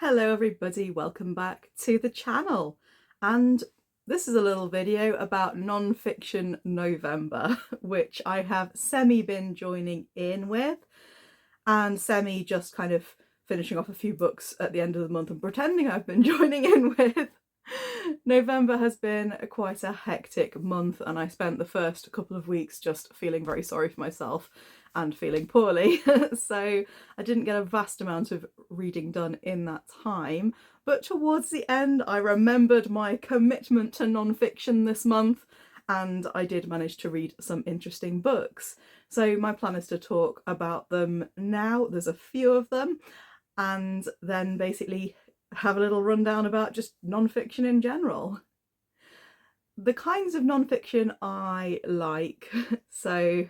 Hello everybody, welcome back to the channel. And this is a little video about non-fiction November, which I have semi been joining in with, and semi just kind of finishing off a few books at the end of the month and pretending I've been joining in with. November has been quite a hectic month, and I spent the first couple of weeks just feeling very sorry for myself and feeling poorly. So I didn't get a vast amount of reading done in that time, but towards the end I remembered my commitment to non-fiction this month, and I did manage to read some interesting books. So my plan is to talk about them now. There's a few of them, and then basically have a little rundown about just non-fiction in general. The kinds of non-fiction I like. So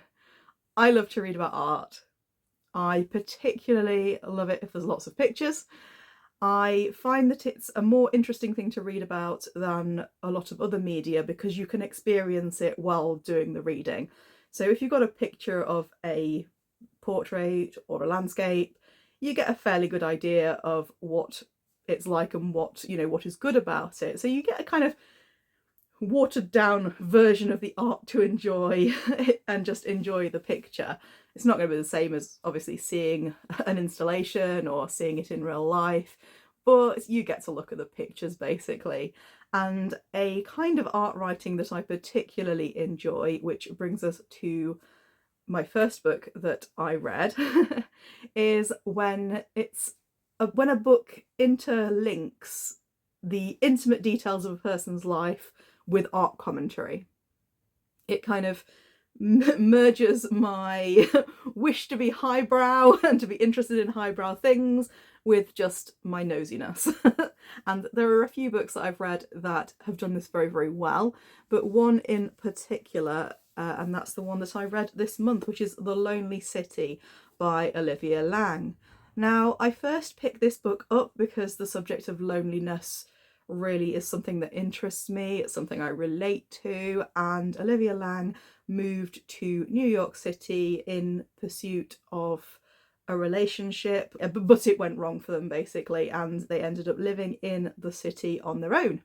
I love to read about art. I particularly love it if there's lots of pictures. I find that it's a more interesting thing to read about than a lot of other media because you can experience it while doing the reading. So if you've got a picture of a portrait or a landscape, you get a fairly good idea of what it's like and what is good about it. So you get a kind of watered down version of the art to enjoy and just enjoy the picture. It's not going to be the same as obviously seeing an installation or seeing it in real life, but you get to look at the pictures basically. And a kind of art writing that I particularly enjoy, which brings us to my first book that I read, is when a book interlinks the intimate details of a person's life with art commentary. It kind of merges my wish to be highbrow and to be interested in highbrow things with just my nosiness. And there are a few books that I've read that have done this very, very well, but one in particular, and that's the one that I read this month, which is The Lonely City by Olivia Laing. Now, I first picked this book up because the subject of loneliness really is something that interests me. It's something I relate to, and Olivia Laing moved to New York City in pursuit of a relationship, but it went wrong for them basically, and they ended up living in the city on their own.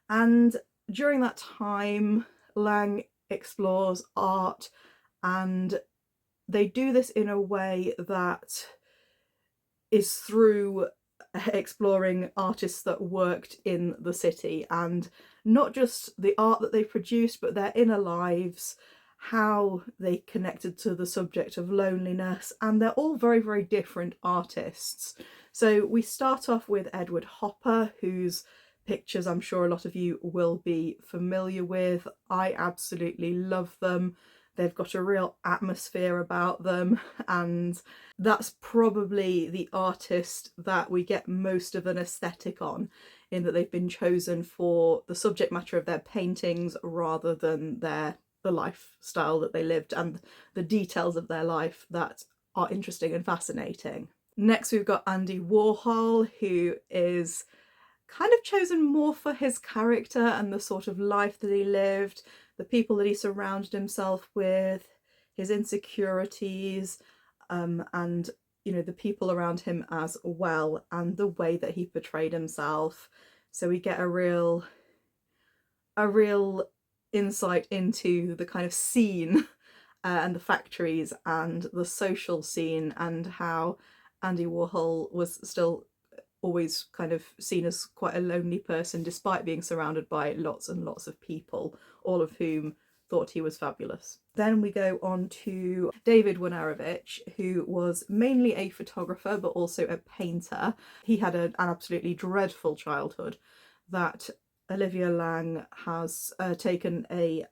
And during that time, Laing explores art, and they do this in a way that is through exploring artists that worked in the city, and not just the art that they produced, but their inner lives, how they connected to the subject of loneliness. And they're all very, very different artists. So we start off with Edward Hopper, whose pictures I'm sure a lot of you will be familiar with. I absolutely love them. They've got a real atmosphere about them, and that's probably the artist that we get most of an aesthetic on, in that they've been chosen for the subject matter of their paintings rather than the lifestyle that they lived and the details of their life that are interesting and fascinating. Next we've got Andy Warhol, who is kind of chosen more for his character and the sort of life that he lived, the people that he surrounded himself with, his insecurities, and the people around him as well, and the way that he portrayed himself. So we get a real insight into the kind of scene and the factories and the social scene, and how Andy Warhol was still always kind of seen as quite a lonely person despite being surrounded by lots and lots of people, all of whom thought he was fabulous. Then we go on to David Wojnarowicz, who was mainly a photographer but also a painter. He had an absolutely dreadful childhood that Olivia Laing has taken a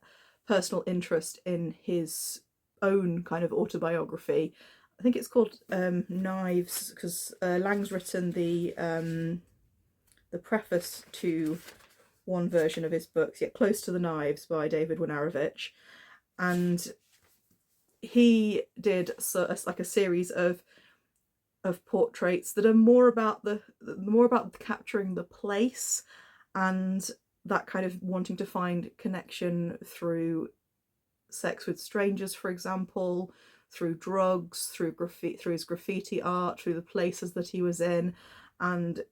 personal interest in his own kind of autobiography. I think it's called Knives, because Lang's written the preface to one version of his books, yet Close to the Knives by David Wojnarowicz, and he did like a series of portraits that are more about capturing the place and that kind of wanting to find connection through sex with strangers, for example, through drugs, through his graffiti art, through the places that he was in. And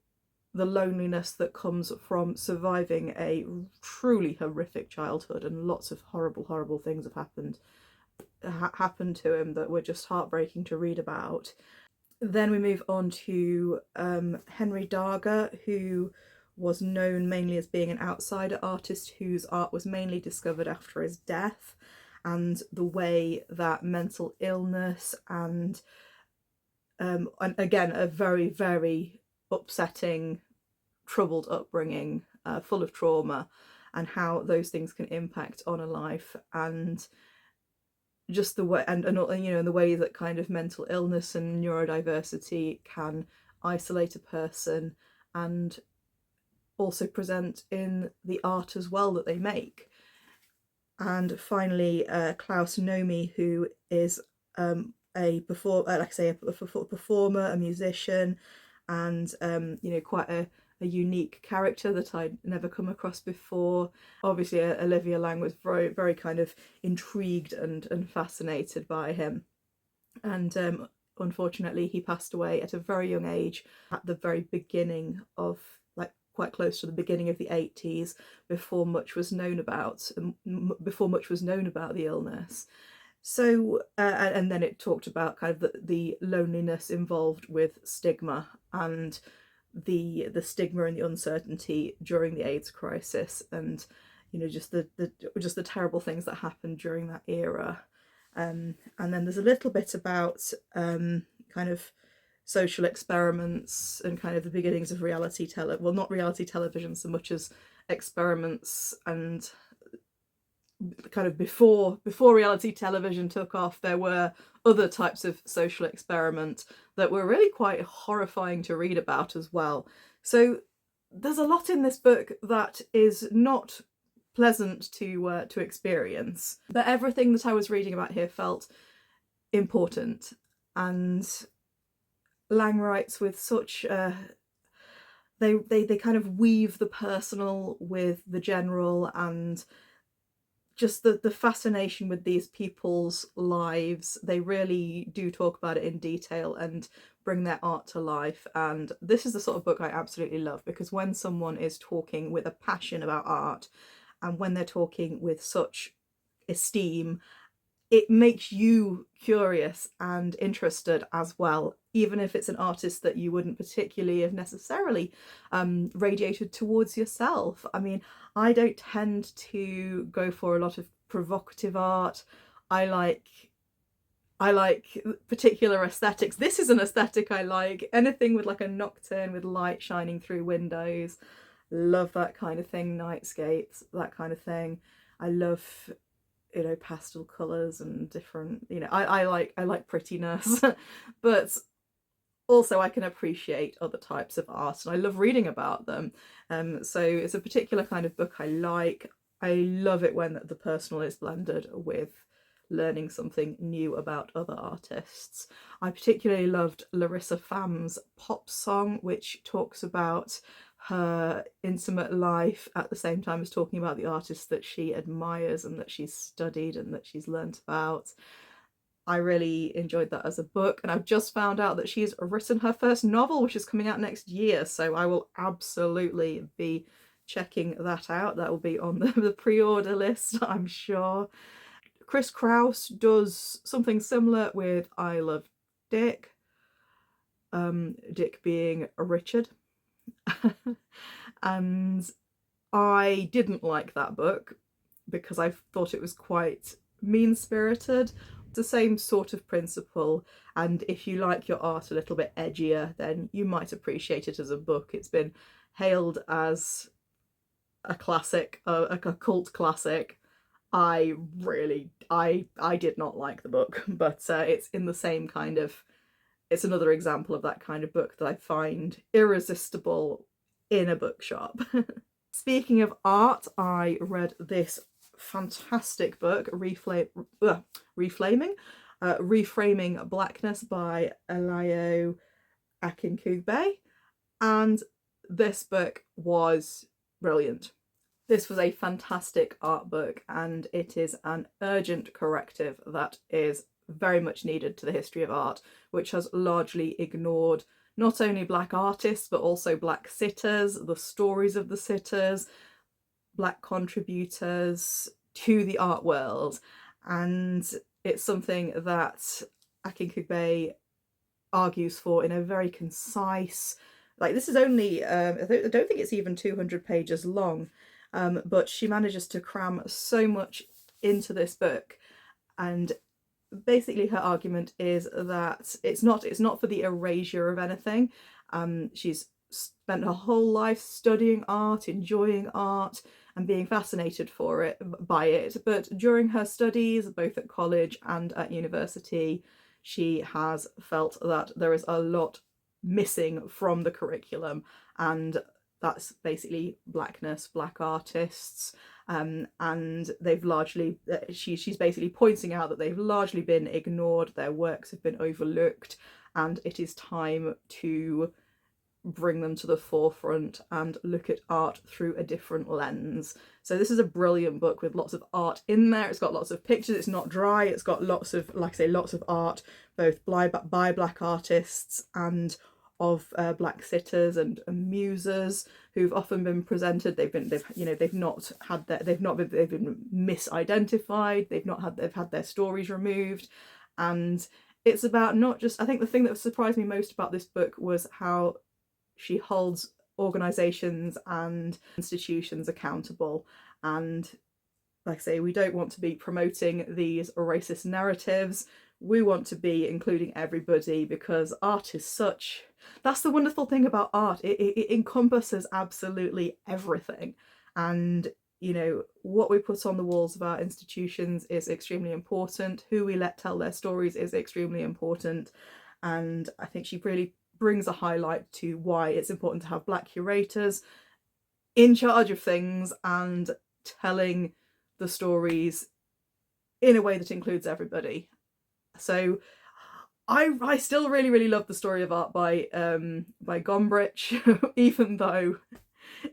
the loneliness that comes from surviving a truly horrific childhood, and lots of horrible things have happened to him that were just heartbreaking to read about. Then we move on to Henry Darger, who was known mainly as being an outsider artist whose art was mainly discovered after his death, and the way that mental illness and again, a very upsetting, troubled upbringing, full of trauma, and how those things can impact on a life, and just the way, and you know, the way that kind of mental illness and neurodiversity can isolate a person and also present in the art as well that they make. And finally, Klaus Nomi, who is a performer, a musician, and you know, quite a unique character that I'd never come across before. Obviously, Olivia Laing was very kind of intrigued and fascinated by him, and unfortunately he passed away at a very young age, at the very beginning of, like, quite close to the beginning of the 80s, before much was known about the illness. So and then it talked about kind of the loneliness involved with stigma, and the stigma and the uncertainty during the AIDS crisis, and you know, just the terrible things that happened during that era. And then there's a little bit about kind of social experiments and kind of the beginnings of not reality television so much as experiments, and kind of before reality television took off, there were other types of social experiment that were really quite horrifying to read about as well. So there's a lot in this book that is not pleasant to experience, but everything that I was reading about here felt important. And Laing writes with such they kind of weave the personal with the general, and just the fascination with these people's lives. They really do talk about it in detail and bring their art to life. And this is the sort of book I absolutely love, because when someone is talking with a passion about art, and when they're talking with such esteem, it makes you curious and interested as well, even if it's an artist that you wouldn't particularly have necessarily radiated towards yourself. I mean, I don't tend to go for a lot of provocative art. I like particular aesthetics. This is an aesthetic I like. Anything with like a nocturne with light shining through windows. Love that kind of thing. Nightscapes, that kind of thing. I love, you know, pastel colours and different, you know, I like prettiness, but also I can appreciate other types of art, and I love reading about them. So it's a particular kind of book I like. I love it when the personal is blended with learning something new about other artists. I particularly loved Larissa Pham's Pop Song, which talks about her intimate life at the same time as talking about the artists that she admires and that she's studied and that she's learnt about. I really enjoyed that as a book, and I've just found out that she's written her first novel, which is coming out next year, so I will absolutely be checking that out. That will be on the pre-order list, I'm sure. Chris Kraus does something similar with I Love Dick, Dick being Richard. And I didn't like that book because I thought it was quite mean-spirited. It's the same sort of principle, and if you like your art a little bit edgier, then you might appreciate it as a book. It's been hailed as a classic, a cult classic. I did not like the book, but it's in the same kind of, it's another example of that kind of book that I find irresistible in a bookshop. Speaking of art, I read this fantastic book, Reframing Blackness by Alayo Akinkugbe, and this book was brilliant. This was a fantastic art book, and it is an urgent corrective that is very much needed to the history of art, which has largely ignored not only black artists, but also black sitters, the stories of the sitters, black contributors to the art world. And it's something that Akinkugbe argues for in a very concise, like, this is only, I don't think it's even 200 pages long, but she manages to cram so much into this book. And basically her argument is that it's not for the erasure of anything. She's spent her whole life studying art, enjoying art, and being fascinated by it. But during her studies, both at college and at university, she has felt that there is a lot missing from the curriculum, and that's basically blackness, black artists, and they've largely, she's basically pointing out that they've largely been ignored, their works have been overlooked, and it is time to bring them to the forefront and look at art through a different lens. So this is a brilliant book with lots of art in there. It's got lots of pictures, it's not dry, it's got lots of, like I say, lots of art, both by black artists and of black sitters and musers who've often been presented. They've been misidentified. They've had their stories removed, and it's about not just. I think the thing that surprised me most about this book was how she holds organisations and institutions accountable. And like I say, we don't want to be promoting these racist narratives. We want to be including everybody, because art is such... That's the wonderful thing about art. It encompasses absolutely everything. And, you know, what we put on the walls of our institutions is extremely important. Who we let tell their stories is extremely important. And I think she really brings a highlight to why it's important to have black curators in charge of things and telling the stories in a way that includes everybody. So I still really love the story of art by Gombrich, even though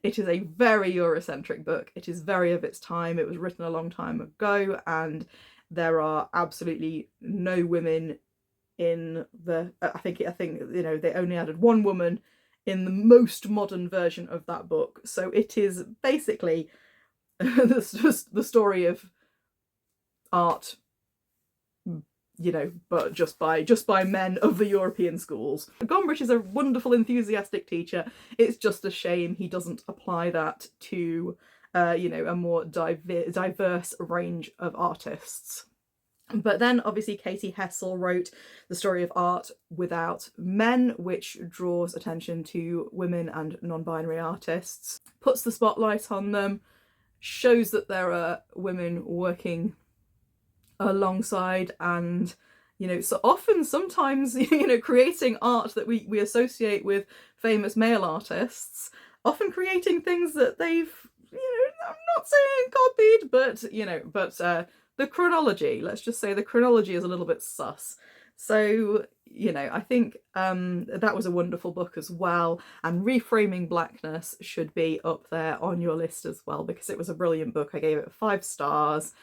it is a very Eurocentric book. It is very of its time. It was written a long time ago, and there are absolutely no women in the... I think you know, they only added one woman in the most modern version of that book. So it is basically the story of art, you know, but just by men of the European schools. Gombrich is a wonderful, enthusiastic teacher. It's just a shame he doesn't apply that to, you know, a more diverse range of artists. But then obviously Katie Hessel wrote The Story of Art Without Men, which draws attention to women and non-binary artists, puts the spotlight on them, shows that there are women working alongside, and, you know, so often, sometimes, you know, creating art that we associate with famous male artists, often creating things that they've, you know, I'm not saying copied, but, you know, but the chronology, let's just say the chronology is a little bit sus. So, you know, I think that was a wonderful book as well, and Reframing Blackness should be up there on your list as well, because it was a brilliant book. I gave it 5 stars.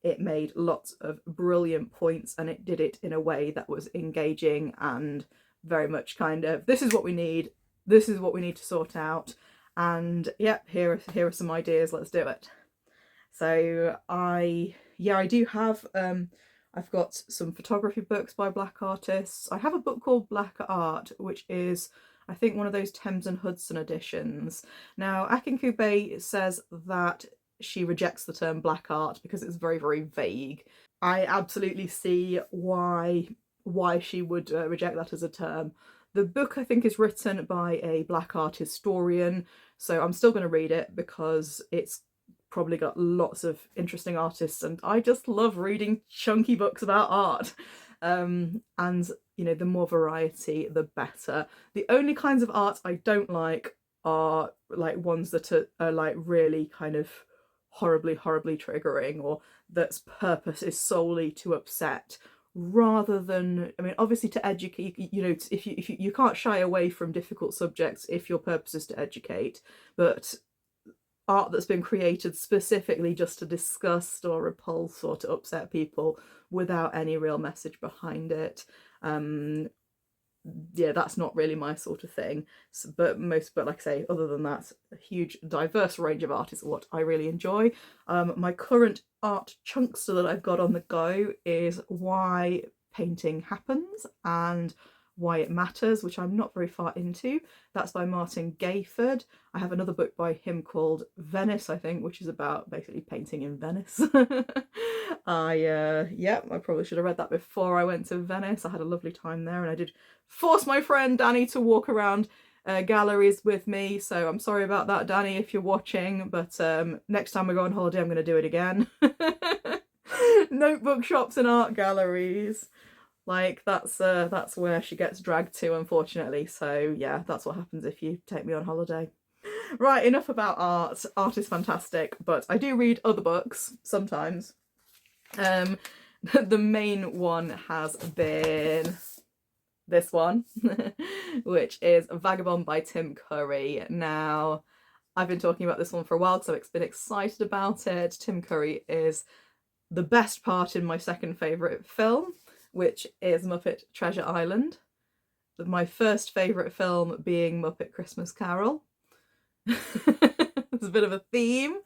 It made lots of brilliant points, and it did it in a way that was engaging and very much kind of, this is what we need, this is what we need to sort out, and yep, here are some ideas, let's do it. So I do have, I've got some photography books by black artists. I have a book called Black Art, which is, I think, one of those Thames and Hudson editions. Now, Akinkugbe says that she rejects the term black art because it's very vague. I absolutely see why she would reject that as a term. The book, I think, is written by a black art historian, so I'm still going to read it because it's probably got lots of interesting artists, and I just love reading chunky books about art. And, you know, the more variety, the better. The only kinds of art I don't like are like ones that are like really kind of horribly triggering, or that's purpose is solely to upset, rather than, I mean, obviously to educate, you know, if you can't shy away from difficult subjects if your purpose is to educate, but art that's been created specifically just to disgust or repulse or to upset people without any real message behind it, yeah, that's not really my sort of thing. So, but like I say, other than that, a huge diverse range of art is what I really enjoy. My current art chunkster that I've got on the go is Why Painting Happens and Why It Matters, which I'm not very far into. That's by Martin Gayford. I have another book by him called Venice, I think, which is about basically painting in Venice. I probably should have read that before I went to Venice. I had a lovely time there, and I did force my friend Danny to walk around galleries with me, so I'm sorry about that, Danny, if you're watching, but next time we go on holiday I'm going to do it again. Notebook shops and art galleries, like that's where she gets dragged to, unfortunately. So yeah, that's what happens if you take me on holiday. Right, enough about art. Art is fantastic, but I do read other books sometimes. The main one has been this one, which is Vagabond by Tim Curry. Now, I've been talking about this one for a while because I've been excited about it. Tim Curry is the best part in my second favourite film, which is Muppet Treasure Island. My first favourite film being Muppet Christmas Carol. There's a bit of a theme.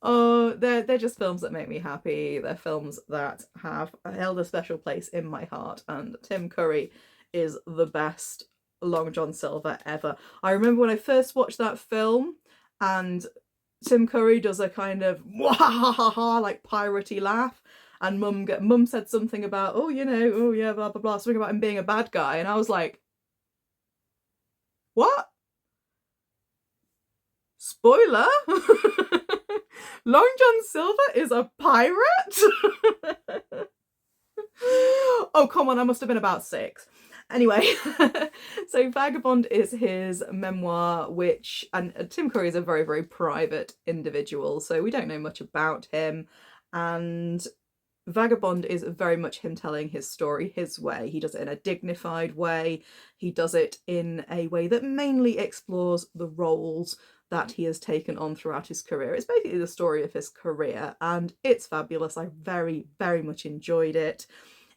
Oh, they're just films that make me happy. They're films that have held a special place in my heart, and Tim Curry is the best Long John Silver ever. I remember when I first watched that film and Tim Curry does a kind of like piratey laugh, and mum said something about, oh, you know, oh yeah, blah blah blah, something about him being a bad guy, and I was like, what? Spoiler! Long John Silver is a pirate? Oh, come on, I must have been about 6. Anyway, so Vagabond is his memoir, and Tim Curry is a very, very private individual, so we don't know much about him, and Vagabond is very much him telling his story his way. He does it in a dignified way. He does it in a way that mainly explores the roles that he has taken on throughout his career. It's basically the story of his career, and it's fabulous. I very, very much enjoyed it.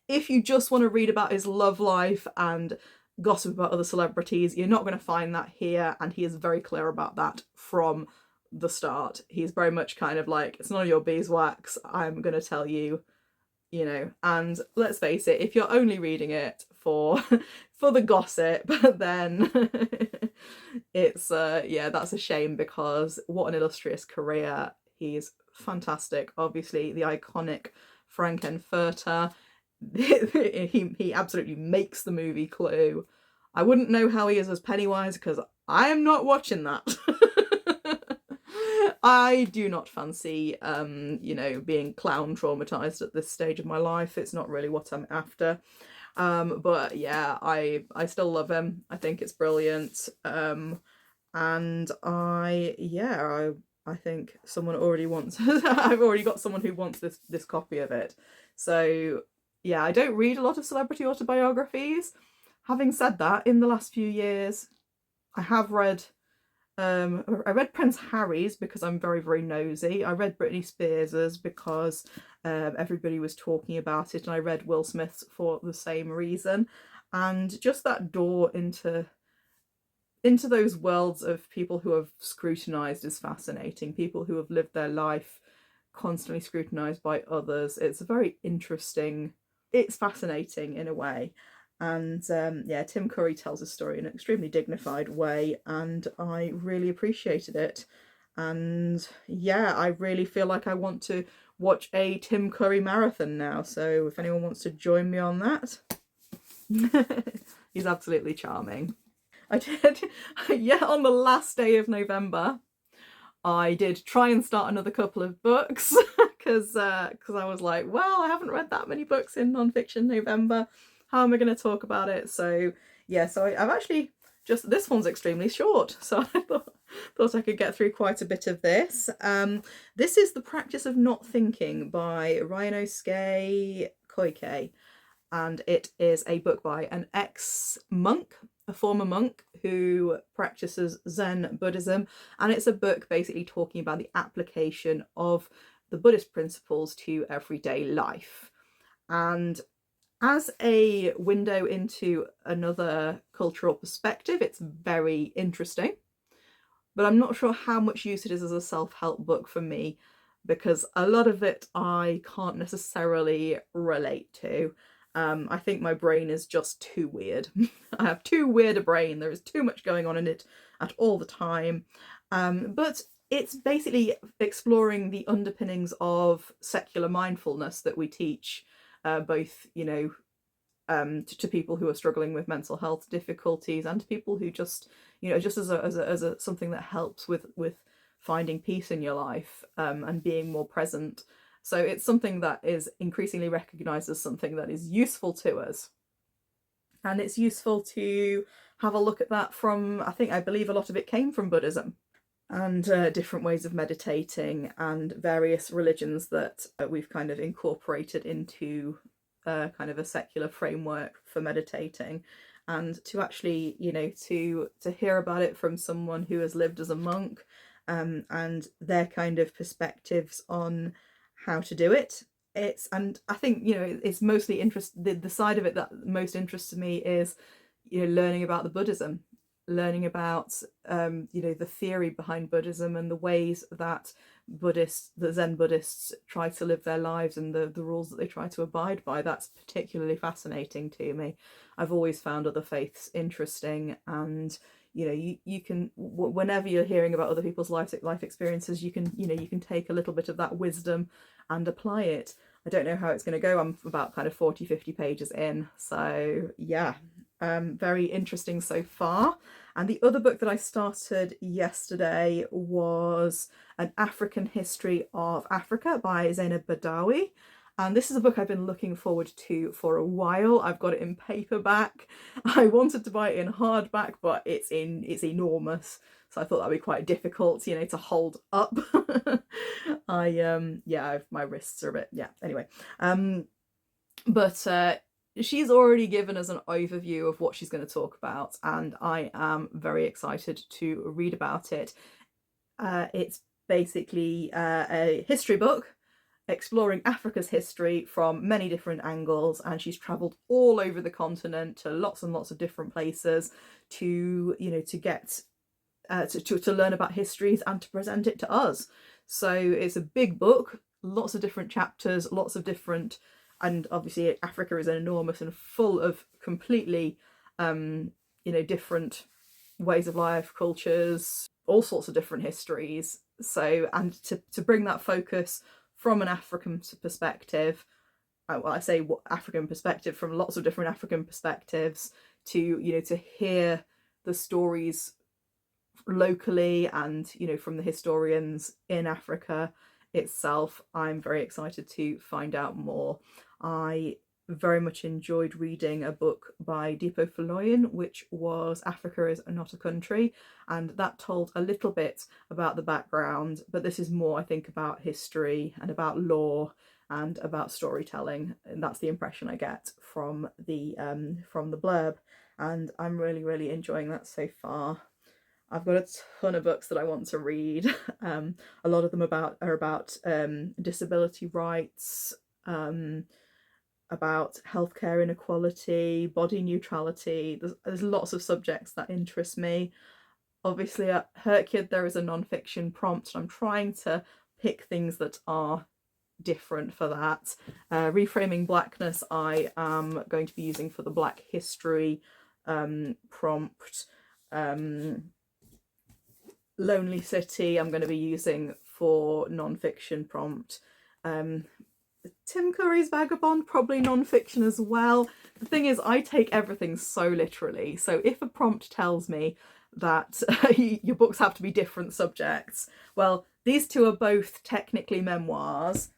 If you just want to read about his love life and gossip about other celebrities, you're not going to find that here, and he is very clear about that from the start. He's very much kind of like, it's none of your beeswax, I'm going to tell you, you know. And let's face it, if you're only reading it for the gossip, then it's yeah, that's a shame, because what an illustrious career. He's fantastic. Obviously the iconic Frankenfurter. He absolutely makes the movie Clue. I wouldn't know how he is as Pennywise because I am not watching that. I do not fancy you know, being clown traumatized at this stage of my life. It's not really what I'm after. But yeah, I still love him. I think it's brilliant. And I think someone already wants I've already got someone who wants this copy of it. So yeah, I don't read a lot of celebrity autobiographies. Having said that, in the last few years, I have read I read Prince Harry's because I'm very, very nosy. I read Britney Spears's because everybody was talking about it, and I read Will Smith's for the same reason. And just that door into those worlds of people who have scrutinized is fascinating. People who have lived their life constantly scrutinized by others. It's very interesting. It's fascinating in a way. And yeah, Tim Curry tells his story in an extremely dignified way, and I really appreciated it. And yeah, I really feel like I want to watch a Tim Curry marathon now, so if anyone wants to join me on that. He's absolutely charming. I did, yeah, on the last day of November, I did try and start another couple of books because I was like, well, I haven't read that many books in non-fiction November. How am I going to talk about it? So yeah, so I've actually just, this one's extremely short, so I thought I could get through quite a bit of this. This is The Practice of Not Thinking by Ryanosuke Koike, and it is a book by an ex-monk, a former monk who practices Zen Buddhism, and it's a book basically talking about the application of the Buddhist principles to everyday life. And As a window into another cultural perspective, it's very interesting, but I'm not sure how much use it is as a self-help book for me, because a lot of it I can't necessarily relate to. I think my brain is just too weird. I have too weird a brain. There is too much going on in it at all the time. But it's basically exploring the underpinnings of secular mindfulness that we teach, both, you know, to people who are struggling with mental health difficulties, and to people who just, you know, just as a something that helps with finding peace in your life, and being more present. So it's something that is increasingly recognized as something that is useful to us, and it's useful to have a look at that from, I believe a lot of it came from Buddhism, and different ways of meditating, and various religions that we've kind of incorporated into kind of a secular framework for meditating. And to actually, you know, to hear about it from someone who has lived as a monk, and their kind of perspectives on how to do it. And I think, you know, it's mostly the side of it that most interests me is, you know, learning about the Buddhism, learning about, you know, the theory behind Buddhism, and the ways that the Zen Buddhists try to live their lives, and the rules that they try to abide by. That's particularly fascinating to me. I've always found other faiths interesting, and you know, you can, whenever you're hearing about other people's life experiences, you can, you know, you can take a little bit of that wisdom and apply it. I don't know how it's going to go. I'm about kind of 40-50 pages in, so yeah, very interesting so far. And the other book that I started yesterday was An African History of Africa by Zainab Badawi. And this is a book I've been looking forward to for a while. I've got it in paperback. I wanted to buy it in hardback, but it's enormous. So I thought that'd be quite difficult, you know, to hold up. Yeah, my wrists are a bit, yeah, anyway. But she's already given us an overview of what she's going to talk about, and I am very excited to read about it. It's basically a history book exploring Africa's history from many different angles, and she's travelled all over the continent to lots and lots of different places to, you know, to get to learn about histories and to present it to us. So it's a big book, lots of different chapters, lots of different, and obviously Africa is enormous and full of completely, you know, different ways of life, cultures, all sorts of different histories. So, and to bring that focus from an African perspective, well, I say African perspective, from lots of different African perspectives, to, you know, to hear the stories locally and, you know, from the historians in Africa itself. I'm very excited to find out more. I very much enjoyed reading a book by Dipo Faloyin, which was Africa is Not a Country, and that told a little bit about the background, but this is more, I think, about history and about law and about storytelling, and that's the impression I get from the blurb, and I'm really enjoying that so far. I've got a ton of books that I want to read. A lot of them are about disability rights, about healthcare inequality, body neutrality. There's lots of subjects that interest me. Obviously at Herkid there is a non-fiction prompt, and I'm trying to pick things that are different for that. Reframing Blackness I am going to be using for the Black History prompt. Lonely City I'm going to be using for non-fiction prompt. Tim Curry's Vagabond, probably non-fiction as well. The thing is, I take everything so literally. So if a prompt tells me that your books have to be different subjects, well, these two are both technically memoirs.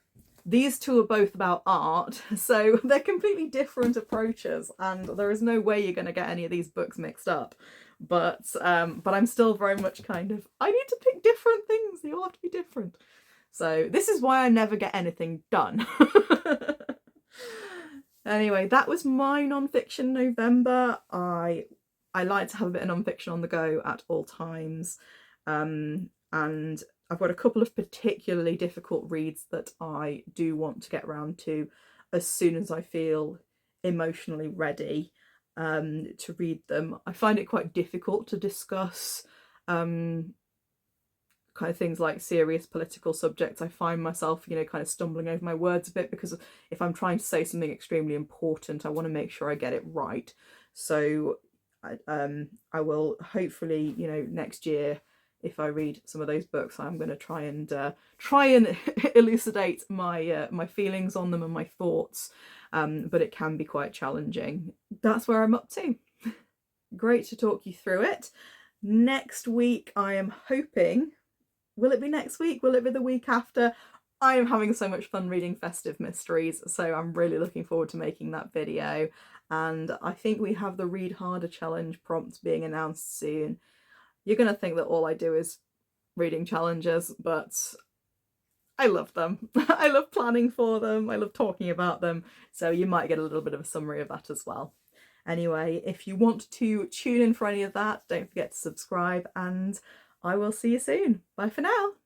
These two are both about art, so they're completely different approaches, and there is no way you're going to get any of these books mixed up. But I'm still very much kind of, I need to pick different things. They all have to be different. So this is why I never get anything done. Anyway, that was my non-fiction November. I like to have a bit of non-fiction on the go at all times. And I've got a couple of particularly difficult reads that I do want to get round to as soon as I feel emotionally ready to read them. I find it quite difficult to discuss kind of things like serious political subjects. I find myself, you know, kind of stumbling over my words a bit, because if I'm trying to say something extremely important, I want to make sure I get it right. So I will hopefully, you know, next year, if I read some of those books, I'm going to try and elucidate my feelings on them and my thoughts. But it can be quite challenging. That's where I'm up to. Great to talk you through it. Next week, I am hoping, will it be next week? Will it be the week after? I am having so much fun reading festive mysteries, so I'm really looking forward to making that video. And I think we have the Read Harder challenge prompt being announced soon. You're going to think that all I do is reading challenges, but I love them. I love planning for them. I love talking about them. So you might get a little bit of a summary of that as well. Anyway, if you want to tune in for any of that, don't forget to subscribe, and I will see you soon. Bye for now.